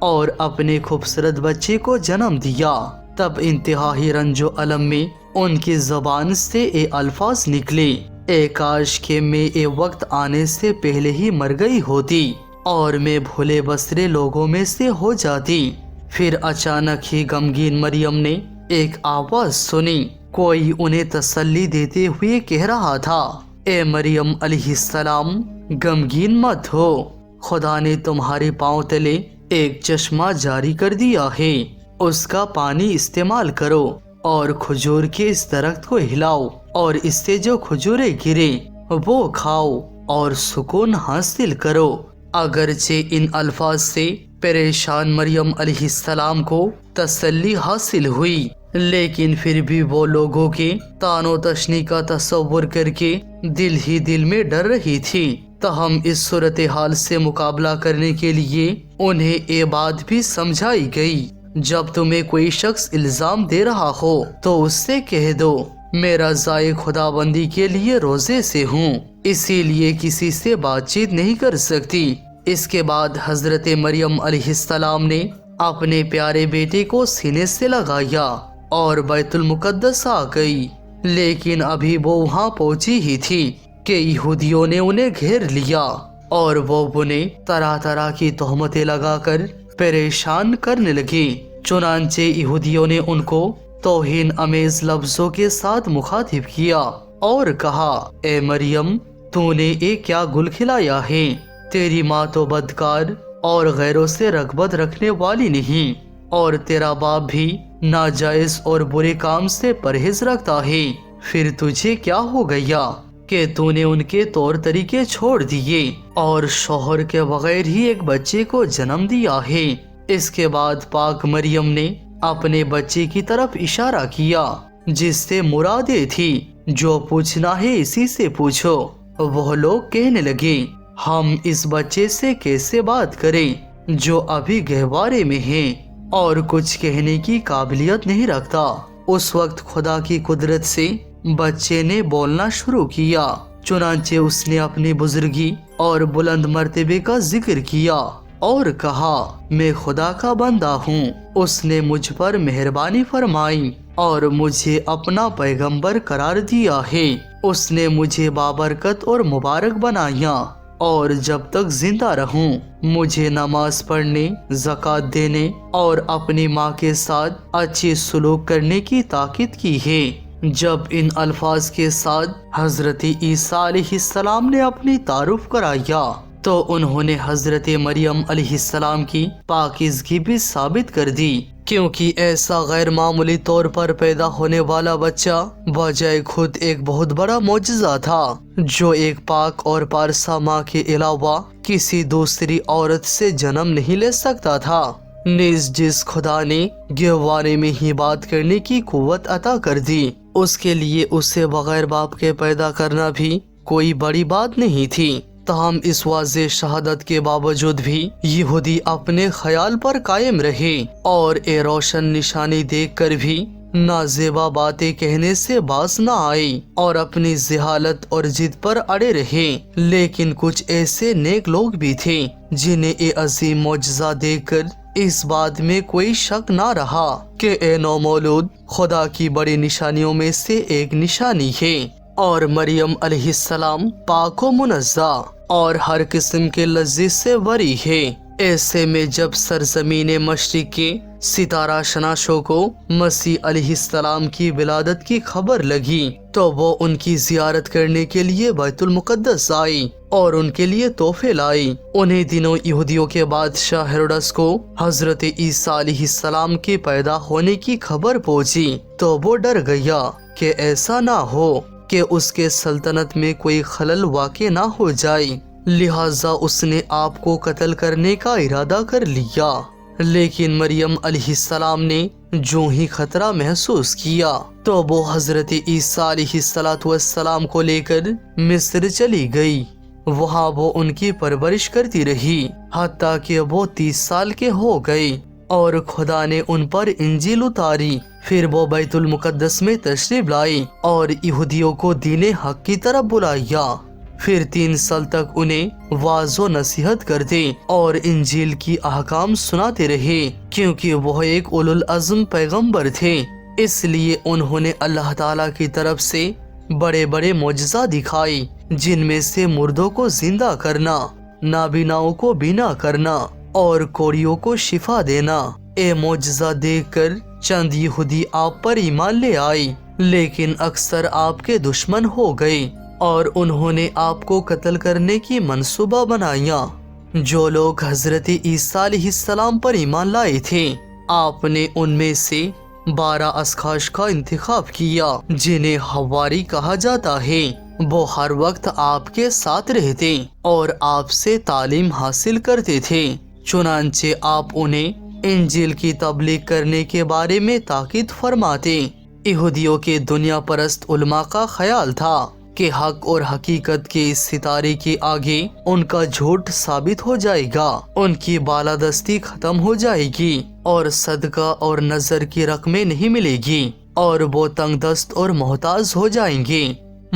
اور اپنے خوبصورت بچے کو جنم دیا، تب انتہائی رنج و الم میں ان کی زبان سے یہ الفاظ نکلے، اے کاش کہ میں یہ وقت آنے سے پہلے ہی مر گئی ہوتی اور میں بھولے بسرے لوگوں میں سے ہو جاتی۔ پھر اچانک ہی غمگین مریم نے ایک آواز سنی، کوئی انہیں تسلی دیتے ہوئے کہہ رہا تھا، اے مریم علیہ السلام، غمگین مت ہو، خدا نے تمہارے پاؤں تلے ایک چشمہ جاری کر دیا ہے، اس کا پانی استعمال کرو اور کھجور کے اس درخت کو ہلاؤ اور اس سے جو کھجوریں گرے وہ کھاؤ اور سکون حاصل کرو۔ اگرچہ ان الفاظ سے پریشان مریم علیہ السلام کو تسلی حاصل ہوئی، لیکن پھر بھی وہ لوگوں کے طعن و تشنیع کا تصور کر کے دل ہی دل میں ڈر رہی تھی۔ تاہم اس صورتحال سے مقابلہ کرنے کے لیے انہیں یہ بات بھی سمجھائی گئی، جب تمہیں کوئی شخص الزام دے رہا ہو تو اس سے کہہ دو، میں رضائے خدا بندی کے لیے روزے سے ہوں، اسی لیے کسی سے بات چیت نہیں کر سکتی۔ اس کے بعد حضرت مریم علیہ السلام نے اپنے پیارے بیٹے کو سینے سے لگایا اور بیت المقدس آ گئی، لیکن ابھی وہ وہاں پہنچی ہی تھی کہ یہودیوں نے انہیں گھیر لیا اور وہ انہیں طرح طرح کی تہمتیں لگا کر پریشان کرنے لگے۔ چنانچہ یہودیوں نے ان کو توہین امیز لفظوں کے ساتھ مخاطب کیا اور کہا، اے مریم، تو نے ایک کیا گل کھلایا ہے، تیری ماں تو بدکار اور غیروں سے رغبت رکھنے والی نہیں، اور تیرا باپ بھی ناجائز اور برے کام سے پرہیز رکھتا ہے، پھر تجھے کیا ہو گیا کہ تو نے ان کے طور طریقے چھوڑ دیے اور شوہر کے بغیر ہی ایک بچے کو جنم دیا ہے۔ اس کے بعد پاک مریم نے اپنے بچے کی طرف اشارہ کیا جس سے مرادیں تھی، جو پوچھنا ہے اسی سے پوچھو۔ وہ لوگ کہنے لگے، ہم اس بچے سے کیسے بات کریں جو ابھی گہوارے میں ہے اور کچھ کہنے کی قابلیت نہیں رکھتا۔ اس وقت خدا کی قدرت سے بچے نے بولنا شروع کیا، چنانچہ اس نے اپنی بزرگی اور بلند مرتبے کا ذکر کیا اور کہا، میں خدا کا بندہ ہوں، اس نے مجھ پر مہربانی فرمائی اور مجھے اپنا پیغمبر قرار دیا ہے، اس نے مجھے بابرکت اور مبارک بنایا اور جب تک زندہ رہوں مجھے نماز پڑھنے، زکوٰۃ دینے اور اپنی ماں کے ساتھ اچھی سلوک کرنے کی تاکید کی ہے۔ جب ان الفاظ کے ساتھ حضرت عیسیٰ علیہ السلام نے اپنی تعارف کرایا تو انہوں نے حضرت مریم علیہ السلام کی پاکیزگی بھی ثابت کر دی، کیونکہ ایسا غیر معمولی طور پر پیدا ہونے والا بچہ بجائے خود ایک بہت بڑا معجزہ تھا، جو ایک پاک اور پارسا ماں کے علاوہ کسی دوسری عورت سے جنم نہیں لے سکتا تھا۔ نیز جس خدا نے گہوارے میں ہی بات کرنے کی قوت عطا کر دی، اس کے لیے اسے بغیر باپ کے پیدا کرنا بھی کوئی بڑی بات نہیں تھی۔ تاہم اس واضح شہادت کے باوجود بھی یہودی اپنے خیال پر قائم رہے اور اے روشن نشانی دیکھ کر بھی نازیبا باتیں کہنے سے باز نہ آئی اور اپنی جہالت اور ضد پر اڑے رہے۔ لیکن کچھ ایسے نیک لوگ بھی تھے جنہیں یہ عظیم معجزہ دیکھ کر اس بات میں کوئی شک نہ رہا کہ اے نومولود خدا کی بڑی نشانیوں میں سے ایک نشانی ہے اور مریم علیہ السلام پاک و منزہ اور ہر قسم کے لذیذ سے بری ہے۔ ایسے میں جب سرزمین مشرق کے ستارہ شناسوں کو مسیح علیہ السلام کی ولادت کی خبر لگی تو وہ ان کی زیارت کرنے کے لیے بیت المقدس آئی اور ان کے لیے تحفے لائی۔ انہیں دنوں یہودیوں کے بادشاہ ہیروڈس کو حضرت عیسیٰ علیہ السلام کے پیدا ہونے کی خبر پہنچی تو وہ ڈر گیا کہ ایسا نہ ہو کہ اس کے سلطنت میں کوئی خلل واقع نہ ہو جائے، لہٰذا اس نے آپ کو قتل کرنے کا ارادہ کر لیا۔ لیکن مریم علیہ السلام نے جو ہی خطرہ محسوس کیا تو وہ حضرت عیسیٰ علیہ السلام کو لے کر مصر چلی گئی۔ وہاں وہ ان کی پرورش کرتی رہی حتیٰ کہ وہ 30 سال کے ہو گئے اور خدا نے ان پر انجیل اتاری۔ پھر وہ بیت المقدس میں تشریف لائی اور یہودیوں کو دین حق کی طرف بلایا۔ پھر 3 سال تک انہیں واعظ و نصیحت کرتے اور انجیل کی احکام سناتے رہے، کیونکہ وہ ایک اولو العزم پیغمبر تھے۔ اس لیے انہوں نے اللہ تعالیٰ کی طرف سے بڑے بڑے معجزہ دکھائے، جن میں سے مردوں کو زندہ کرنا، نابیناؤں کو بینا کرنا اور کوڑیوں کو شفا دینا۔ اے معجزہ دیکھ کر چند یہودی آپ پر ایمان لے آئے، لیکن اکثر آپ کے دشمن ہو گئے اور انہوں نے آپ کو قتل کرنے کی منصوبہ بنایا۔ جو لوگ حضرت عیسیٰ علیہ السلام پر ایمان لائے تھے، آپ نے ان میں سے 12 اشخاص کا انتخاب کیا، جنہیں حواری کہا جاتا ہے۔ وہ ہر وقت آپ کے ساتھ رہتے اور آپ سے تعلیم حاصل کرتے تھے۔ چنانچہ آپ انہیں انجیل کی تبلیغ کرنے کے بارے میں تاکید فرماتے۔ یہودیوں کے دنیا پرست علماء کا خیال تھا کہ حق اور حقیقت کے اس ستارے کے آگے ان کا جھوٹ ثابت ہو جائے گا، ان کی بالادستی ختم ہو جائے گی اور صدقہ اور نظر کی رقمیں نہیں ملے گی اور وہ تنگ دست اور محتاج ہو جائیں گے۔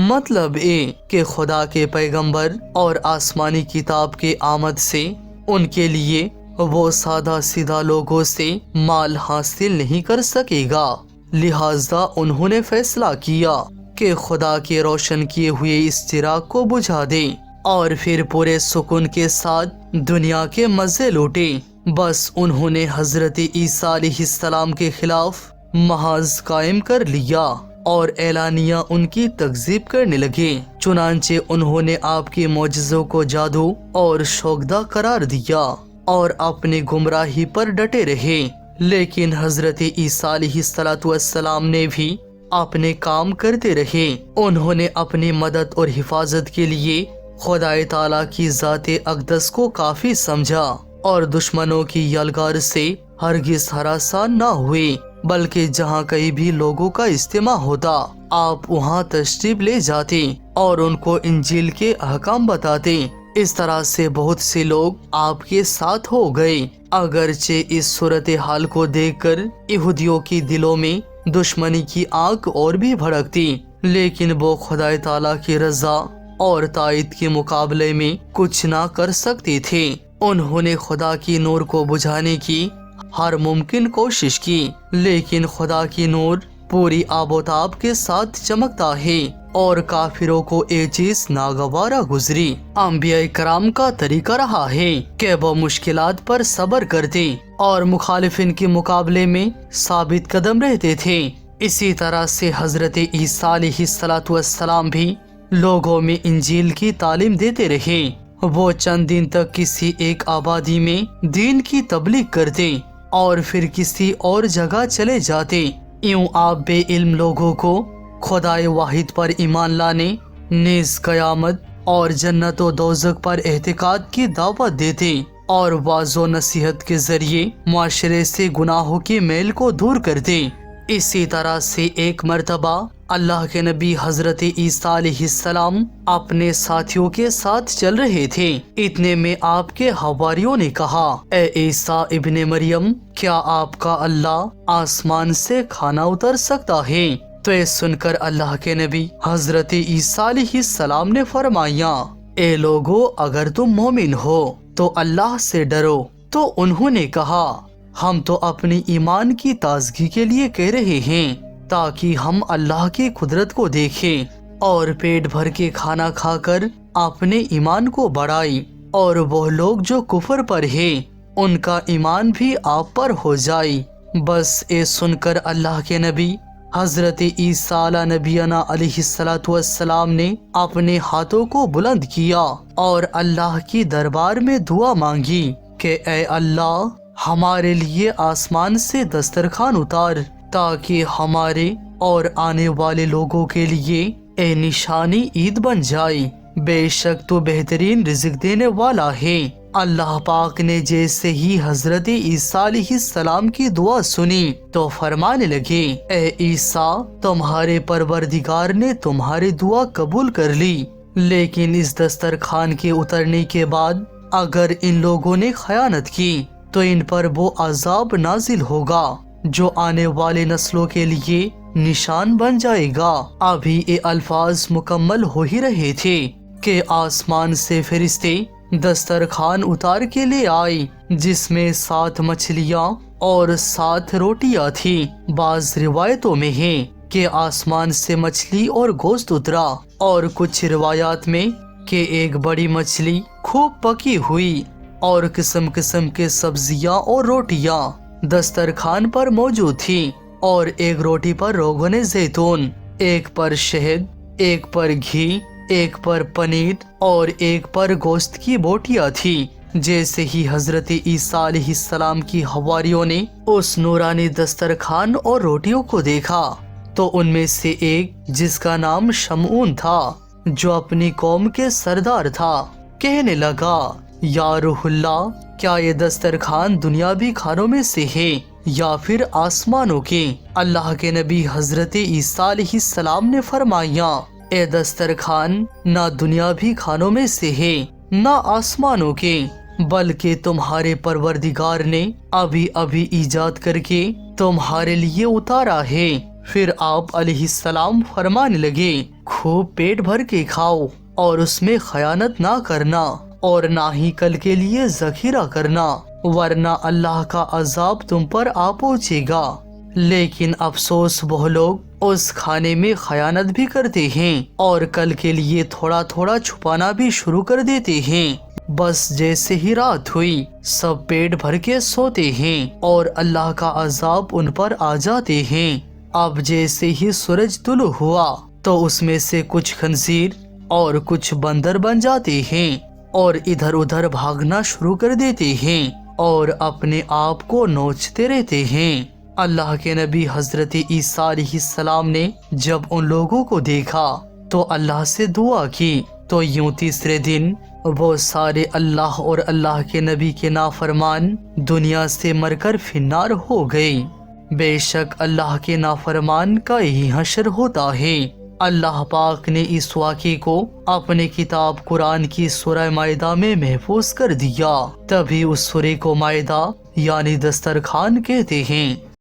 مطلب یہ کہ خدا کے پیغمبر اور آسمانی کتاب کے آمد سے ان کے لیے وہ سادہ سیدھا لوگوں سے مال حاصل نہیں کر سکے گا۔ لہذا انہوں نے فیصلہ کیا کہ خدا کے روشن کیے ہوئے اس چراغ کو بجھا دے اور پھر پورے سکون کے ساتھ دنیا کے مزے لوٹے۔ بس انہوں نے حضرت عیسیٰ علیہ السلام کے خلاف محاذ قائم کر لیا اور اعلانیہ ان کی تکذیب کرنے لگے۔ چنانچہ انہوں نے آپ کے معجزوں کو جادو اور شوکدہ قرار دیا اور اپنی گمراہی پر ڈٹے رہے۔ لیکن حضرت عیسیٰ علیہ السلام نے بھی اپنے کام کرتے رہے۔ انہوں نے اپنی مدد اور حفاظت کے لیے خدا تعالیٰ کی ذات اقدس کو کافی سمجھا اور دشمنوں کی یلغار سے ہرگز ہراساں نہ ہوئے، بلکہ جہاں کہیں بھی لوگوں کا اجتماع ہوتا آپ وہاں تشریف لے جاتے اور ان کو انجیل کے احکام بتاتے۔ اس طرح سے بہت سے لوگ آپ کے ساتھ ہو گئے۔ اگرچہ اس صورتحال کو دیکھ کر یہودیوں کی دلوں میں دشمنی کی آگ اور بھی بھڑکتی، لیکن وہ خدا تعالیٰ کی رضا اور تائید کے مقابلے میں کچھ نہ کر سکتے تھے۔ انہوں نے خدا کی نور کو بجھانے کی ہر ممکن کوشش کی، لیکن خدا کی نور پوری آب و تاب کے ساتھ چمکتا ہے اور کافروں کو یہ چیز ناگوارہ گزری۔ انبیاء کرام کا طریقہ رہا ہے کہ وہ مشکلات پر صبر کرتے اور مخالفین کے مقابلے میں ثابت قدم رہتے تھے۔ اسی طرح سے حضرت عیسیٰ علیہ السلام بھی لوگوں میں انجیل کی تعلیم دیتے رہے۔ وہ چند دن تک کسی ایک آبادی میں دین کی تبلیغ کرتے اور پھر کسی اور جگہ چلے جاتے۔ یوں آپ بے علم لوگوں کو خدائے واحد پر ایمان لانے، نیز قیامت اور جنت و دوزخ پر اعتقاد کی دعوت دیتے اور واعظ و نصیحت کے ذریعے معاشرے سے گناہوں کی میل کو دور کرتے۔ اسی طرح سے ایک مرتبہ اللہ کے نبی حضرت عیسیٰ علیہ السلام اپنے ساتھیوں کے ساتھ چل رہے تھے۔ اتنے میں آپ کے حواریوں نے کہا، اے عیسیٰ ابن مریم، کیا آپ کا اللہ آسمان سے کھانا اتر سکتا ہے؟ تو یہ سن کر اللہ کے نبی حضرت عیسیٰ علیہ السلام نے فرمایا، اے لوگو، اگر تم مومن ہو تو اللہ سے ڈرو۔ تو انہوں نے کہا، ہم تو اپنی ایمان کی تازگی کے لیے کہہ رہے ہیں تاکہ ہم اللہ کی قدرت کو دیکھیں اور پیٹ بھر کے کھانا کھا کر اپنے ایمان کو بڑھائیں، اور وہ لوگ جو کفر پر ہیں ان کا ایمان بھی آپ پر ہو جائے۔ بس یہ سن کر اللہ کے نبی حضرت عیسیٰ علیہ نبینا علیہ السلام نے اپنے ہاتھوں کو بلند کیا اور اللہ کی دربار میں دعا مانگی کہ اے اللہ، ہمارے لیے آسمان سے دسترخوان اتار تاکہ ہمارے اور آنے والے لوگوں کے لیے اے نشانی عید بن جائے۔ بے شک تو بہترین رزق دینے والا ہے۔ اللہ پاک نے جیسے ہی حضرت عیسیٰ علیہ السلام کی دعا سنی تو فرمانے لگے، اے عیسیٰ، تمہارے پروردگار نے تمہاری دعا قبول کر لی، لیکن اس دسترخوان کے اترنے کے بعد اگر ان لوگوں نے خیانت کی تو ان پر وہ عذاب نازل ہوگا جو آنے والے نسلوں کے لیے نشان بن جائے گا۔ ابھی یہ الفاظ مکمل ہو ہی رہے تھے کہ آسمان سے فرشتے دسترخوان اتار کے لے آئے جس میں 7 مچھلیاں اور 7 روٹیاں تھیں۔ بعض روایتوں میں ہے کہ آسمان سے مچھلی اور گوشت اترا، اور کچھ روایات میں کہ ایک بڑی مچھلی خوب پکی ہوئی اور قسم قسم کے سبزیاں اور روٹیاں دسترخوان پر موجود تھیں، اور ایک روٹی پر روغن زیتون، ایک پر شہد، ایک پر گھی، ایک پر پنیر اور ایک پر گوشت کی بوٹیاں تھی۔ جیسے ہی حضرت عیسیٰ علیہ السلام کی حواریوں نے اس نورانی دسترخوان اور روٹیوں کو دیکھا تو ان میں سے ایک جس کا نام شمعون تھا، جو اپنی قوم کے سردار تھا، کہنے لگا، یا روح اللہ، کیا یہ دسترخوان دنیاوی کھانوں میں سے ہے یا پھر آسمانوں کے؟ اللہ کے نبی حضرت عیسیٰ علیہ السلام نے فرمایا، اے دسترخوان نہ دنیاوی کھانوں میں سے ہے نہ آسمانوں کے، بلکہ تمہارے پروردگار نے ابھی ابھی ایجاد کر کے تمہارے لیے اتارا ہے۔ پھر آپ علیہ السلام فرمانے لگے، خوب پیٹ بھر کے کھاؤ اور اس میں خیانت نہ کرنا اور نہ ہی کل کے لیے ذخیرہ کرنا، ورنہ اللہ کا عذاب تم پر آ پہنچے گا۔ لیکن افسوس، وہ لوگ اس کھانے میں خیانت بھی کرتے ہیں اور کل کے لیے تھوڑا تھوڑا چھپانا بھی شروع کر دیتے ہیں۔ بس جیسے ہی رات ہوئی سب پیٹ بھر کے سوتے ہیں اور اللہ کا عذاب ان پر آ جاتے ہیں۔ اب جیسے ہی سورج طلوع ہوا تو اس میں سے کچھ خنزیر اور کچھ بندر بن جاتے ہیں اور ادھر ادھر بھاگنا شروع کر دیتے ہیں اور اپنے آپ کو نوچتے رہتے ہیں۔ اللہ کے نبی حضرت عیسیٰ علیہ السلام نے جب ان لوگوں کو دیکھا تو اللہ سے دعا کی، تو یوں تیسرے دن وہ سارے اللہ اور اللہ کے نبی کے نافرمان دنیا سے مر کر فنار ہو گئے۔ بے شک اللہ کے نافرمان کا ہی حشر ہوتا ہے۔ اللہ پاک نے اس واقعے کو اپنے کتاب قرآن کی سورہ مائدہ میں محفوظ کر دیا، تبھی اس سورہ کو مائدہ یعنی دسترخوان کہتے ہیں۔